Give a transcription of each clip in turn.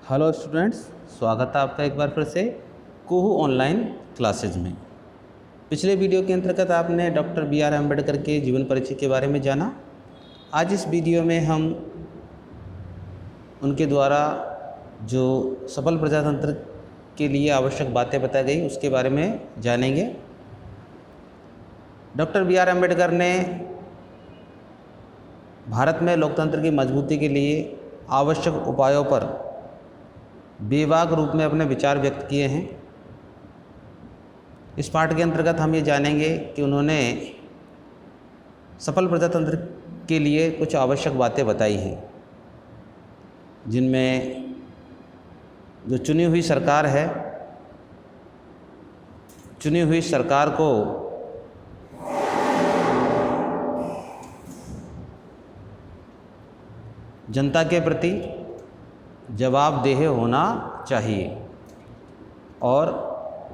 Hello students, स्वागत है आपका एक बार फिर से कुहू ऑनलाइन क्लासेज में। पिछले वीडियो के अंतर्गत आपने डॉक्टर बी.आर. अम्बेडकर के जीवन परिचय के बारे में जाना। आज इस वीडियो में हम उनके द्वारा जो सफल प्रजातंत्र के लिए आवश्यक बातें बताई गई उसके बारे में जानेंगे। Doctor B R. अम्बेडकर ने भारत में लोकतंत्र की मजबूती के लिए आवश्यक उपायों पर बेबाक रूप में अपने विचार व्यक्त किए हैं। इस पाठ के अंतर्गत हम ये जानेंगे कि उन्होंने सफल प्रजातंत्र के लिए कुछ आवश्यक बातें बताई हैं, जिनमें जो चुनी हुई सरकार है, चुनी हुई सरकार को जनता के प्रति जवाबदेह होना चाहिए और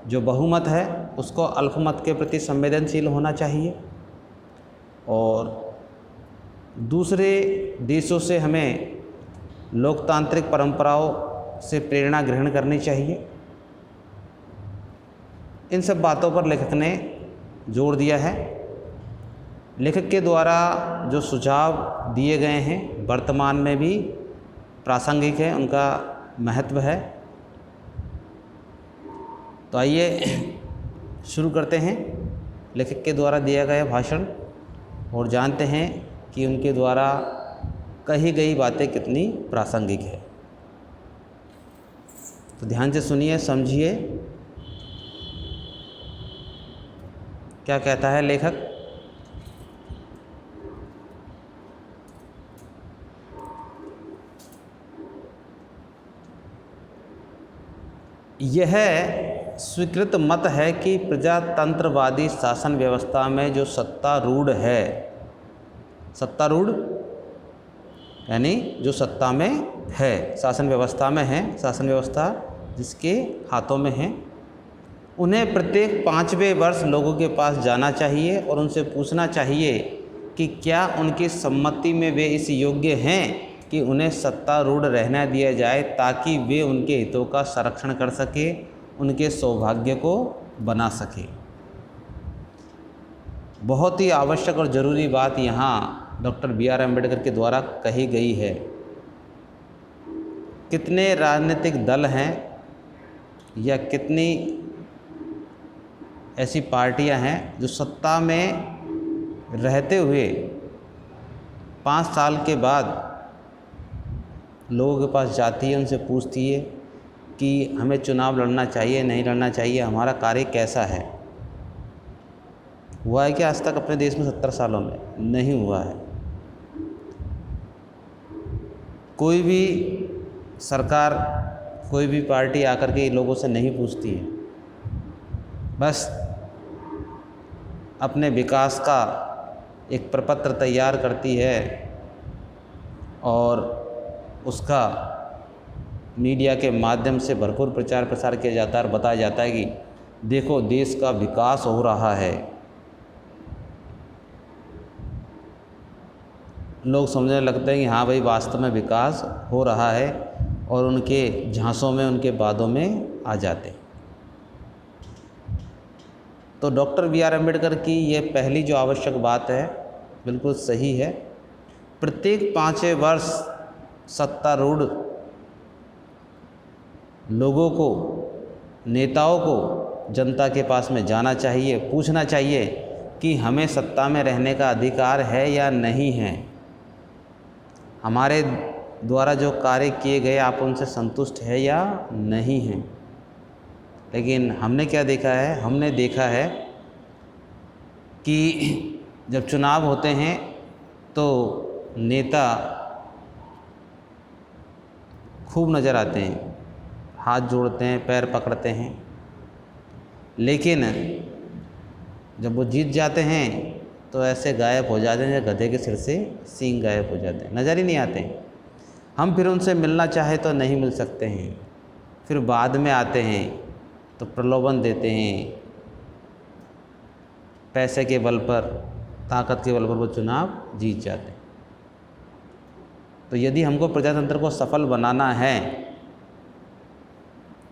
जो बहुमत है उसको अल्पमत के प्रति संवेदनशील होना चाहिए और दूसरे देशों से हमें लोकतांत्रिक परंपराओं से प्रेरणा ग्रहण करनी चाहिए। इन सब बातों पर लेखक ने जोर दिया है। लेखक के द्वारा जो सुझाव दिए गए हैं वर्तमान में भी प्रासंगिक है, उनका महत्व है। तो आइए शुरू करते हैं लेखक के द्वारा दिया गया भाषण और जानते हैं कि उनके द्वारा कही गई बातें कितनी प्रासंगिक है। तो ध्यान से सुनिए, समझिए क्या कहता है लेखक। यह स्वीकृत मत है कि प्रजातंत्रवादी शासन व्यवस्था में जो सत्तारूढ़ है, सत्तारूढ़ यानी जो सत्ता में है, शासन व्यवस्था में है, शासन व्यवस्था जिसके हाथों में है, उन्हें प्रत्येक 5वें वर्ष लोगों के पास जाना चाहिए और उनसे पूछना चाहिए कि क्या उनकी सम्मति में वे इस योग्य हैं कि उन्हें सत्तारूढ़ रहना दिया जाए, ताकि वे उनके हितों का संरक्षण कर सके, उनके सौभाग्य को बना सके। बहुत ही आवश्यक और ज़रूरी बात यहाँ डॉक्टर बी.आर. अम्बेडकर के द्वारा कही गई है। कितने राजनीतिक दल हैं या कितनी ऐसी पार्टियां हैं जो सत्ता में रहते हुए 5 साल के बाद लोगों के पास जाती है, उनसे पूछती है कि हमें चुनाव लड़ना चाहिए, नहीं लड़ना चाहिए, हमारा कार्य कैसा है। हुआ है कि आज तक अपने देश में 70 सालों में नहीं हुआ है। कोई भी सरकार, कोई भी पार्टी आकर के लोगों से नहीं पूछती है, बस अपने विकास का एक प्रपत्र तैयार करती है और उसका मीडिया के माध्यम से भरपूर प्रचार प्रसार किया जाता है और बताया जाता है कि देखो देश का विकास हो रहा है। लोग समझने लगते हैं कि हाँ भाई वास्तव में विकास हो रहा है और उनके झांसों में, उनके बातों में आ जाते हैं। तो डॉक्टर बी.आर. अम्बेडकर की ये पहली जो आवश्यक बात है बिल्कुल सही है। प्रत्येक 5वें वर्ष सत्तारूढ़ लोगों को, नेताओं को जनता के पास में जाना चाहिए, पूछना चाहिए कि हमें सत्ता में रहने का अधिकार है या नहीं है, हमारे द्वारा जो कार्य किए गए आप उनसे संतुष्ट है या नहीं हैं। लेकिन हमने क्या देखा है, हमने देखा है कि जब चुनाव होते हैं तो नेता खूब नज़र आते हैं, हाथ जोड़ते हैं, पैर पकड़ते हैं, लेकिन जब वो जीत जाते हैं तो ऐसे गायब हो जाते हैं, गधे के सिर से सींग गायब हो जाते हैं, नज़र ही नहीं आते हैं। हम फिर उनसे मिलना चाहे तो नहीं मिल सकते हैं, फिर बाद में आते हैं तो प्रलोभन देते हैं, पैसे के बल पर, ताकत के बल पर वो चुनाव जीत जाते हैं। तो यदि हमको प्रजातंत्र को सफल बनाना है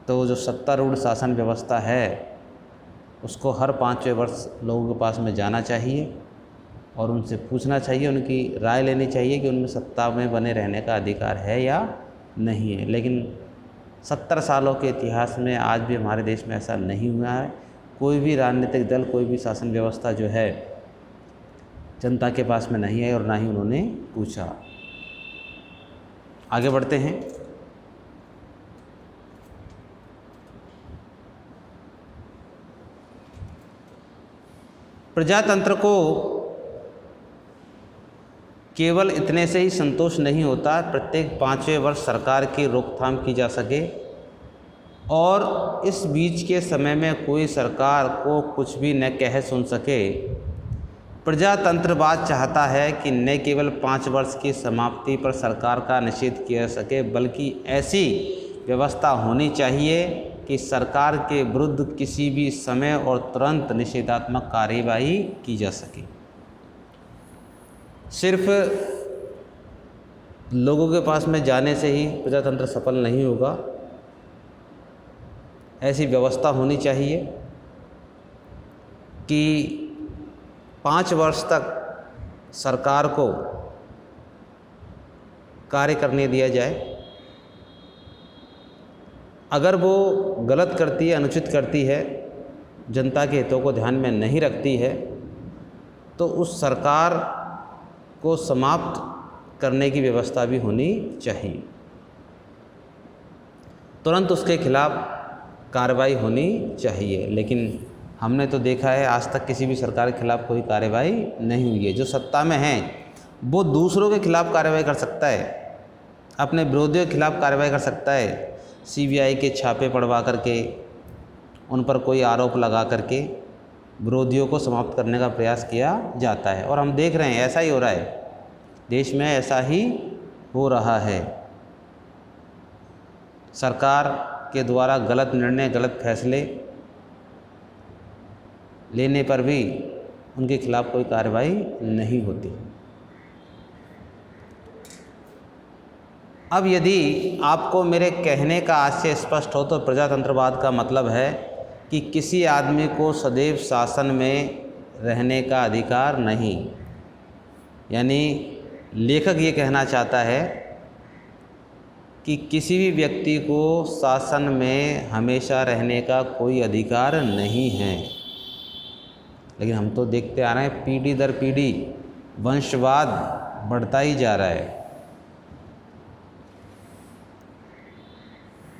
तो जो सत्तारूढ़ शासन व्यवस्था है उसको हर 5वें वर्ष लोगों के पास में जाना चाहिए और उनसे पूछना चाहिए, उनकी राय लेनी चाहिए कि उनमें सत्ता में बने रहने का अधिकार है या नहीं है। लेकिन 70 सालों के इतिहास में आज भी हमारे देश में ऐसा नहीं हुआ है। कोई भी राजनीतिक दल, कोई भी शासन व्यवस्था जो है जनता के पास में नहीं है और ना ही उन्होंने पूछा। आगे बढ़ते हैं। प्रजातंत्र को केवल इतने से ही संतोष नहीं होता, प्रत्येक 5वें वर्ष सरकार की रोकथाम की जा सके और इस बीच के समय में कोई सरकार को कुछ भी न कह सुन सके। प्रजातंत्रवाद चाहता है कि न केवल 5 वर्ष की समाप्ति पर सरकार का निषेध किया जा सके, बल्कि ऐसी व्यवस्था होनी चाहिए कि सरकार के विरुद्ध किसी भी समय और तुरंत निषेधात्मक कार्यवाही की जा सके। सिर्फ लोगों के पास में जाने से ही प्रजातंत्र सफल नहीं होगा। ऐसी व्यवस्था होनी चाहिए कि 5 वर्ष तक सरकार को कार्य करने दिया जाए। अगर वो गलत करती है, अनुचित करती है, जनता के हितों को ध्यान में नहीं रखती है, तो उस सरकार को समाप्त करने की व्यवस्था भी होनी चाहिए। तुरंत उसके खिलाफ कार्रवाई होनी चाहिए। लेकिन हमने तो देखा है आज तक किसी भी सरकार के खिलाफ कोई कार्रवाई नहीं हुई है। जो सत्ता में है वो दूसरों के खिलाफ कार्रवाई कर सकता है, अपने विरोधियों के खिलाफ कार्रवाई कर सकता है। सीबीआई के छापे पड़वा करके, उन पर कोई आरोप लगा करके विरोधियों को समाप्त करने का प्रयास किया जाता है और हम देख रहे हैं ऐसा ही हो रहा है, देश में ऐसा ही हो रहा है। सरकार के द्वारा गलत निर्णय, गलत फैसले लेने पर भी उनके खिलाफ कोई कार्रवाई नहीं होती। अब यदि आपको मेरे कहने का आशय स्पष्ट हो तो प्रजातंत्रवाद का मतलब है कि किसी आदमी को सदैव शासन में रहने का अधिकार नहीं। यानी लेखक ये कहना चाहता है कि किसी भी व्यक्ति को शासन में हमेशा रहने का कोई अधिकार नहीं है। लेकिन हम तो देखते आ रहे हैं पीढ़ी दर पीढ़ी वंशवाद बढ़ता ही जा रहा है।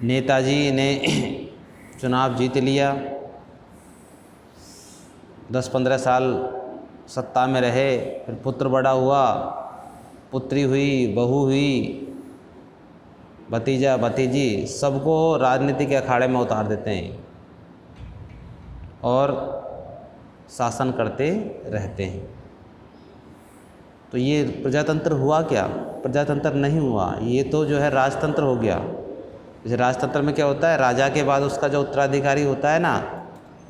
नेताजी ने चुनाव जीत लिया, 10-15 साल सत्ता में रहे, फिर पुत्र बड़ा हुआ, पुत्री हुई, बहू हुई, भतीजा भतीजी, सबको राजनीति के अखाड़े में उतार देते हैं और शासन करते रहते हैं। तो ये प्रजातंत्र हुआ क्या? प्रजातंत्र नहीं हुआ, ये तो जो है राजतंत्र हो गया। जैसे राजतंत्र में क्या होता है, राजा के बाद उसका जो उत्तराधिकारी होता है ना,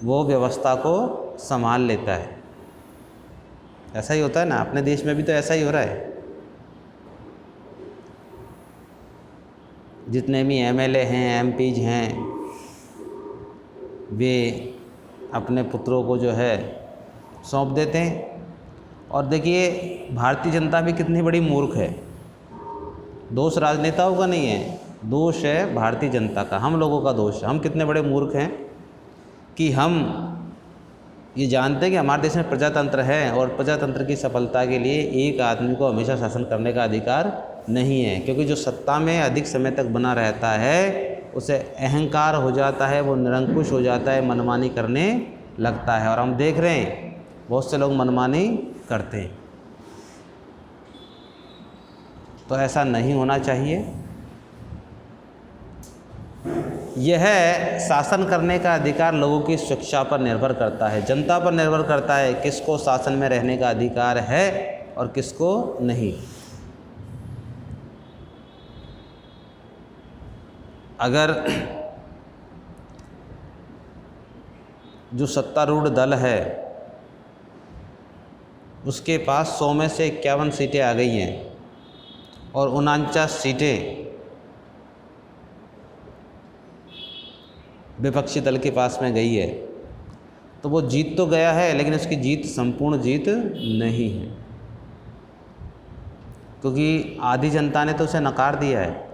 वो व्यवस्था को संभाल लेता है। ऐसा ही होता है ना, अपने देश में भी तो ऐसा ही हो रहा है। जितने भी एमएलए हैं, एमपीज हैं, वे अपने पुत्रों को जो है सौंप देते हैं। और देखिए भारतीय जनता भी कितनी बड़ी मूर्ख है। दोष राजनेताओं का नहीं है, दोष है भारतीय जनता का, हम लोगों का दोष है। हम कितने बड़े मूर्ख हैं कि हम ये जानते हैं कि हमारे देश में प्रजातंत्र है और प्रजातंत्र की सफलता के लिए एक आदमी को हमेशा शासन करने का अधिकार नहीं है। क्योंकि जो सत्ता में अधिक समय तक बना रहता है उसे अहंकार हो जाता है, वो निरंकुश हो जाता है, मनमानी करने लगता है। और हम देख रहे हैं बहुत से लोग मनमानी करते हैं। तो ऐसा नहीं होना चाहिए। यह शासन करने का अधिकार लोगों की शिक्षा पर निर्भर करता है, जनता पर निर्भर करता है किसको शासन में रहने का अधिकार है और किसको नहीं। अगर जो सत्तारूढ़ दल है उसके पास 100 में से 51 सीटें आ गई हैं और 49 सीटें विपक्षी दल के पास में गई है, तो वो जीत तो गया है, लेकिन उसकी जीत संपूर्ण जीत नहीं है, क्योंकि आधी जनता ने तो उसे नकार दिया है।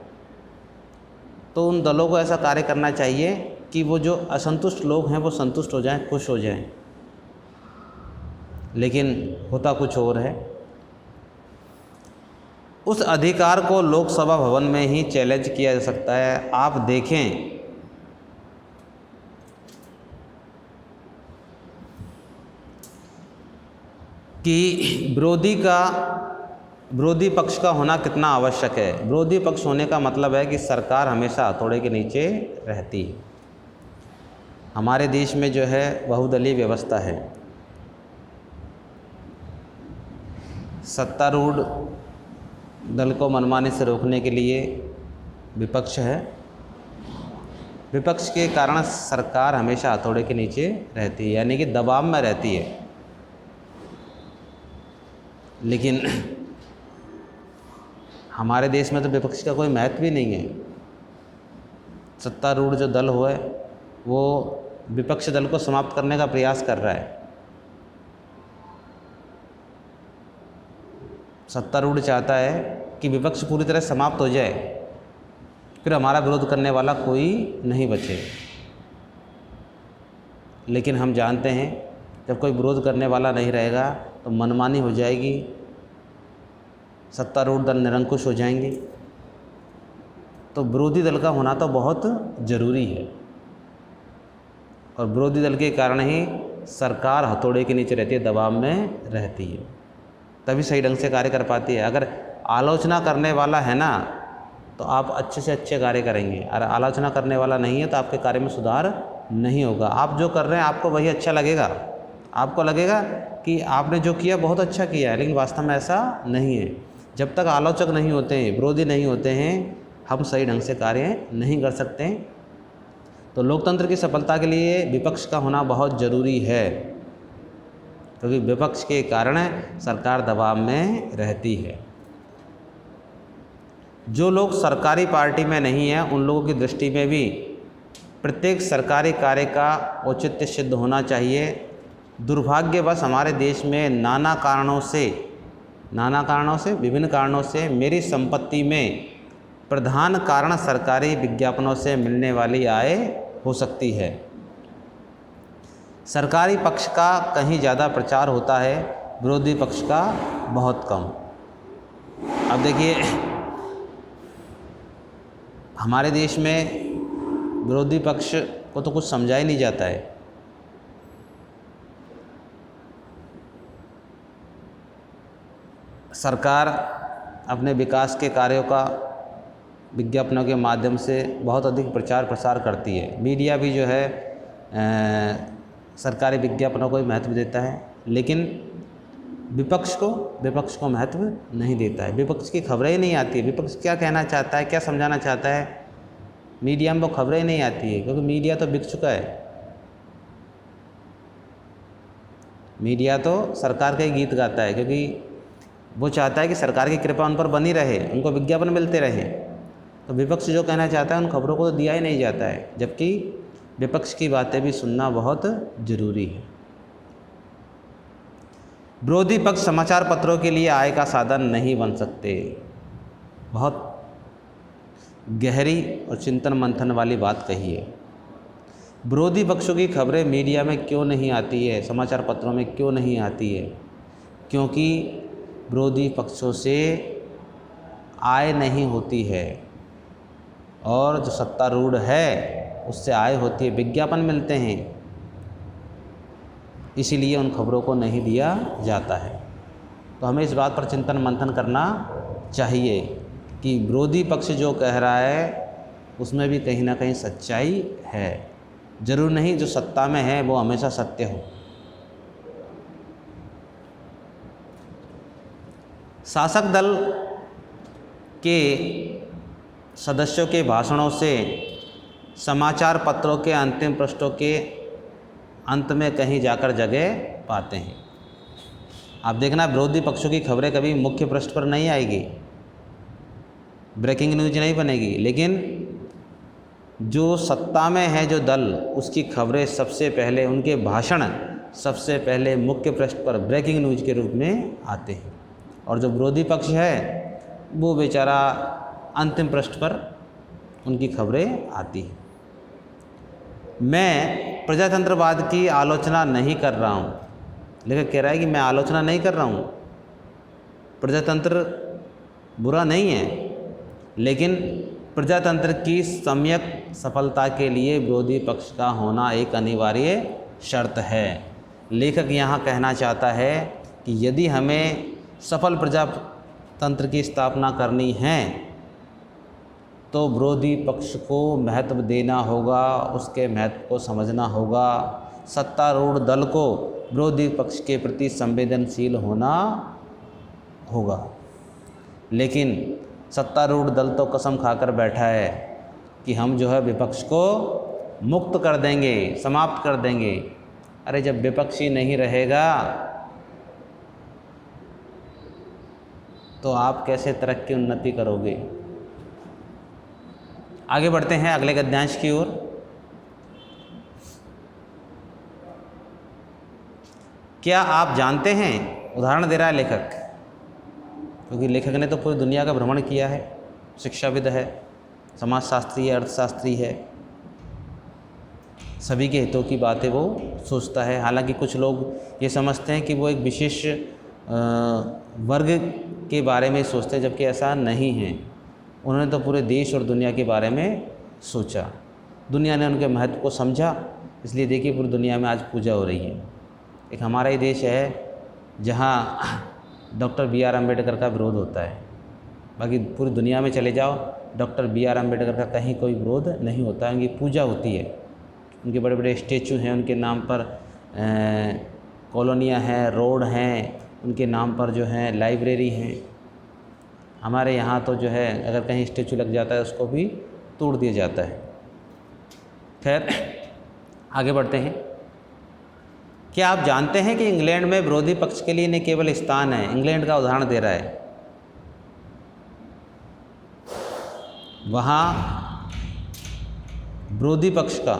तो उन दलों को ऐसा कार्य करना चाहिए कि वो जो असंतुष्ट लोग हैं वो संतुष्ट हो जाएं, खुश हो जाएं, लेकिन होता कुछ और है। उस अधिकार को लोकसभा भवन में ही चैलेंज किया जा सकता है। आप देखें कि विरोधी पक्ष का होना कितना आवश्यक है। विरोधी पक्ष होने का मतलब है कि सरकार हमेशा हथौड़े के नीचे रहती है। हमारे देश में जो है बहुदलीय व्यवस्था है, सत्तारूढ़ दल को मनमाने से रोकने के लिए विपक्ष है। विपक्ष के कारण सरकार हमेशा हथौड़े के नीचे रहती है, यानी कि दबाव में रहती है। लेकिन हमारे देश में तो विपक्ष का कोई महत्व ही नहीं है। सत्तारूढ़ जो दल है वो विपक्ष दल को समाप्त करने का प्रयास कर रहा है। सत्तारूढ़ चाहता है कि विपक्ष पूरी तरह समाप्त हो जाए, फिर हमारा विरोध करने वाला कोई नहीं बचे। लेकिन हम जानते हैं जब कोई विरोध करने वाला नहीं रहेगा तो मनमानी हो जाएगी, सत्तारूढ़ दल निरंकुश हो जाएंगे। तो विरोधी दल का होना तो बहुत ज़रूरी है, और विरोधी दल के कारण ही सरकार हथौड़े के नीचे रहती है, दबाव में रहती है, तभी सही ढंग से कार्य कर पाती है। अगर आलोचना करने वाला है ना तो आप अच्छे से अच्छे कार्य करेंगे, और आलोचना करने वाला नहीं है तो आपके कार्य में सुधार नहीं होगा। आप जो कर रहे हैं आपको वही अच्छा लगेगा, आपको लगेगा कि आपने जो किया बहुत अच्छा किया है, लेकिन वास्तव में ऐसा नहीं है। जब तक आलोचक नहीं होते हैं, विरोधी नहीं होते हैं, हम सही ढंग से कार्य नहीं कर सकते। तो लोकतंत्र की सफलता के लिए विपक्ष का होना बहुत ज़रूरी है, क्योंकि विपक्ष के कारण सरकार दबाव में रहती है। जो लोग सरकारी पार्टी में नहीं हैं उन लोगों की दृष्टि में भी प्रत्येक सरकारी कार्य का औचित्य सिद्ध होना चाहिए। दुर्भाग्यवश हमारे देश में विभिन्न कारणों से मेरी संपत्ति में प्रधान कारण सरकारी विज्ञापनों से मिलने वाली आय हो सकती है। सरकारी पक्ष का कहीं ज़्यादा प्रचार होता है, विरोधी पक्ष का बहुत कम। अब देखिए हमारे देश में विरोधी पक्ष को तो कुछ समझा ही नहीं जाता है। सरकार अपने विकास के कार्यों का विज्ञापनों के माध्यम से बहुत अधिक प्रचार प्रसार करती है। मीडिया भी जो है सरकारी विज्ञापनों को ही महत्व देता है, लेकिन विपक्ष को महत्व नहीं देता है। विपक्ष की खबरें ही नहीं आती है। विपक्ष क्या कहना चाहता है, क्या समझाना चाहता है, मीडिया में वो खबरें ही नहीं आती है, क्योंकि मीडिया तो बिक चुका है। मीडिया तो सरकार का ही गीत गाता है, क्योंकि वो चाहता है कि सरकार की कृपा उन पर बनी रहे, उनको विज्ञापन मिलते रहे। तो विपक्ष जो कहना चाहता है उन खबरों को तो दिया ही नहीं जाता है, जबकि विपक्ष की बातें भी सुनना बहुत ज़रूरी है। विरोधी पक्ष समाचार पत्रों के लिए आय का साधन नहीं बन सकते। बहुत गहरी और चिंतन मंथन वाली बात कही है। विरोधी पक्षों की खबरें मीडिया में क्यों नहीं आती है, समाचार पत्रों में क्यों नहीं आती है? क्योंकि विरोधी पक्षों से आय नहीं होती है, और जो सत्तारूढ़ है उससे आय होती है, विज्ञापन मिलते हैं, इसीलिए उन खबरों को नहीं दिया जाता है। तो हमें इस बात पर चिंतन मंथन करना चाहिए कि विरोधी पक्ष जो कह रहा है उसमें भी कहीं ना कहीं सच्चाई है। जरूर नहीं जो सत्ता में है वो हमेशा सत्य हो। शासक दल के सदस्यों के भाषणों से समाचार पत्रों के अंतिम पृष्ठों के अंत में कहीं जाकर जगह पाते हैं। आप देखना विरोधी पक्षों की खबरें कभी मुख्य पृष्ठ पर नहीं आएगी, ब्रेकिंग न्यूज नहीं बनेगी, लेकिन जो सत्ता में है जो दल, उसकी खबरें सबसे पहले, उनके भाषण सबसे पहले मुख्य पृष्ठ पर ब्रेकिंग न्यूज़ के रूप में आते हैं, और जो विरोधी पक्ष है वो बेचारा अंतिम पृष्ठ पर उनकी खबरें आती हैं। मैं प्रजातंत्रवाद की आलोचना नहीं कर रहा हूँ, लेखक कह रहा है कि मैं आलोचना नहीं कर रहा हूँ, प्रजातंत्र बुरा नहीं है, लेकिन प्रजातंत्र की सम्यक सफलता के लिए विरोधी पक्ष का होना एक अनिवार्य शर्त है। लेखक यहाँ कहना चाहता है कि यदि हमें सफल प्रजातंत्र की स्थापना करनी है तो विरोधी पक्ष को महत्व देना होगा, उसके महत्व को समझना होगा, सत्तारूढ़ दल को विरोधी पक्ष के प्रति संवेदनशील होना होगा। लेकिन सत्तारूढ़ दल तो कसम खाकर बैठा है कि हम जो है विपक्ष को मुक्त कर देंगे, समाप्त कर देंगे। अरे जब विपक्ष ही नहीं रहेगा तो आप कैसे तरक्की उन्नति करोगे। आगे बढ़ते हैं अगले गद्यांश की ओर। क्या आप जानते हैं, उदाहरण दे रहा है लेखक, क्योंकि लेखक ने तो पूरी दुनिया का भ्रमण किया है, शिक्षाविद है, समाजशास्त्री है, अर्थशास्त्री है, सभी के हितों की बातें वो सोचता है। हालांकि कुछ लोग ये समझते हैं कि वो एक विशेष वर्ग के बारे में सोचते हैं, जबकि ऐसा नहीं है। उन्होंने तो पूरे देश और दुनिया के बारे में सोचा, दुनिया ने उनके महत्व को समझा, इसलिए देखिए पूरी दुनिया में आज पूजा हो रही है। एक हमारा ही देश है जहाँ डॉक्टर बी.आर. अम्बेडकर का विरोध होता है, बाकी पूरी दुनिया में चले जाओ डॉक्टर बी.आर. अम्बेडकर का कहीं कोई विरोध नहीं होता है, उनकी पूजा होती है, उनके बड़े बड़े स्टेचू हैं, उनके नाम पर कॉलोनियाँ हैं, रोड हैं, उनके नाम पर जो है लाइब्रेरी हैं। हमारे यहाँ तो जो है अगर कहीं स्टेचू लग जाता है उसको भी तोड़ दिया जाता है। खैर आगे बढ़ते हैं। क्या आप जानते हैं कि इंग्लैंड में विरोधी पक्ष के लिए न केवल स्थान है, इंग्लैंड का उदाहरण दे रहा है, वहाँ विरोधी पक्ष का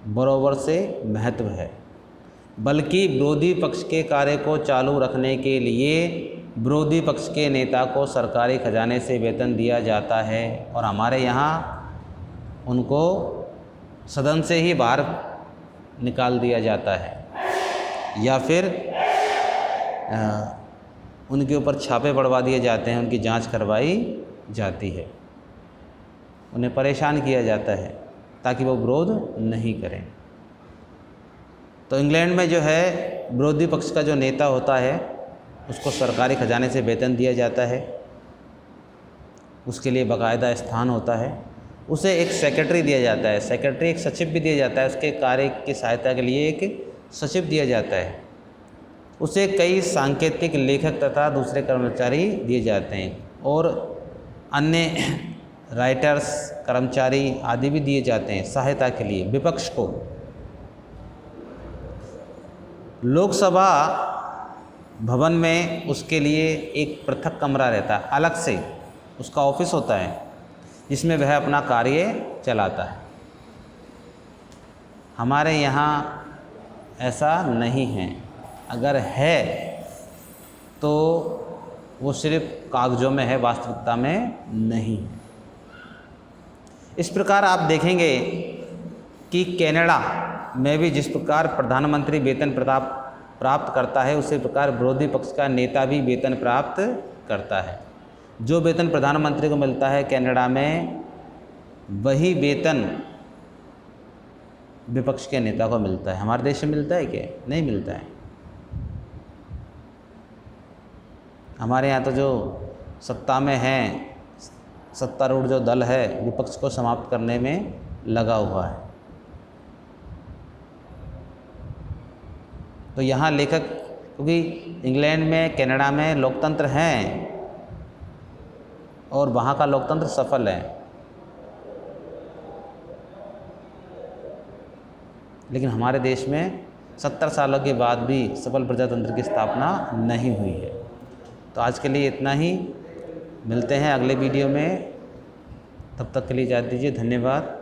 बराबर से महत्व है, बल्कि विरोधी पक्ष के कार्य को चालू रखने के लिए विरोधी पक्ष के नेता को सरकारी खजाने से वेतन दिया जाता है, और हमारे यहाँ उनको सदन से ही बाहर निकाल दिया जाता है, या फिर उनके ऊपर छापे पड़वा दिए जाते हैं, उनकी जांच करवाई जाती है, उन्हें परेशान किया जाता है ताकि वो विरोध नहीं करें। तो इंग्लैंड में जो है विरोधी पक्ष का जो नेता होता है उसको सरकारी खजाने से वेतन दिया जाता है, उसके लिए बाकायदा स्थान होता है, उसे एक सेक्रेटरी दिया जाता है, सेक्रेटरी एक सचिव भी दिया जाता है, उसके कार्य की सहायता के लिए एक सचिव दिया जाता है, उसे कई सांकेतिक लेखक तथा दूसरे कर्मचारी दिए जाते हैं, और अन्य राइटर्स, कर्मचारी आदि भी दिए जाते हैं सहायता के लिए विपक्ष को। लोकसभा भवन में उसके लिए एक पृथक कमरा रहता है, अलग से उसका ऑफिस होता है जिसमें वह अपना कार्य चलाता है। हमारे यहाँ ऐसा नहीं है, अगर है तो वो सिर्फ कागजों में है, वास्तविकता में नहीं है। इस प्रकार आप देखेंगे कि कनाडा में भी जिस प्रकार प्रधानमंत्री वेतन प्राप्त करता है, उसी प्रकार विरोधी पक्ष का नेता भी वेतन प्राप्त करता है। जो वेतन प्रधानमंत्री को मिलता है कनाडा में, वही वेतन विपक्ष के नेता को मिलता है। हमारे देश में मिलता है क्या? नहीं मिलता है। हमारे यहाँ तो जो सत्ता में है, सत्तारूढ़ जो दल है, विपक्ष को समाप्त करने में लगा हुआ है। तो यहाँ लेखक, क्योंकि इंग्लैंड में, कनाडा में लोकतंत्र हैं और वहाँ का लोकतंत्र सफल है, लेकिन हमारे देश में 70 सालों के बाद भी सफल प्रजातंत्र की स्थापना नहीं हुई है। तो आज के लिए इतना ही, मिलते हैं अगले वीडियो में। तब तक के लिए इजाज़त दीजिए। धन्यवाद।